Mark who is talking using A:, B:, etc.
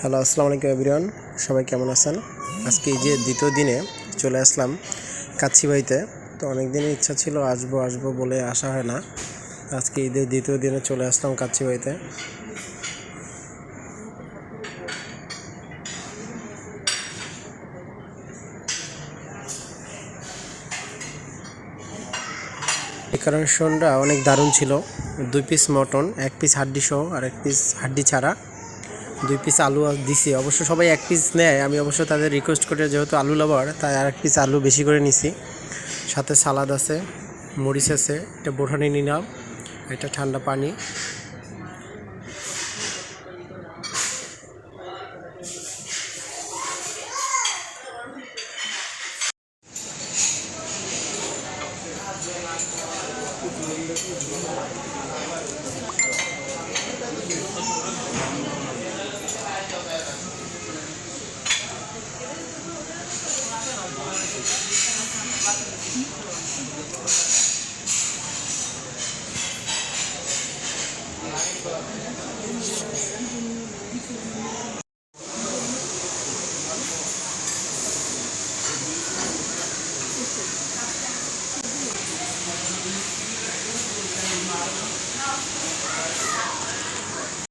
A: Hello, আসসালামু আলাইকুম everyone. সবাই কেমন আছেন? আজকে এই যে দ্বিতীয় দিনে চলে আসলাম কাচ্চিবাড়িতে। তো অনেক দিনের ইচ্ছা ছিল আসবো বলে আসা হয় না। আজকে ঈদের দ্বিতীয় দিনে চলে আসলাম কাচ্চিবাড়িতে। ডেকোরেশনটা অনেক দারুণ ছিল। 2 পিস মটন, 1 পিস হাড্ডি সহ আর 1 পিস হাড্ডি ছাড়া, 2 পিস আলু দিছি। অবশ্য সবাই 1 পিস নেয়, আমি অবশ্য তাদের রিকোয়েস্ট করে যেহেতু আলু লাভার তাই আর 1 পিস আলু বেশি করে নিছি। সাথে সালাদ আছে, মরিচ আছে, এটা বোরহানি নিলাম, এটা ঠান্ডা পানি।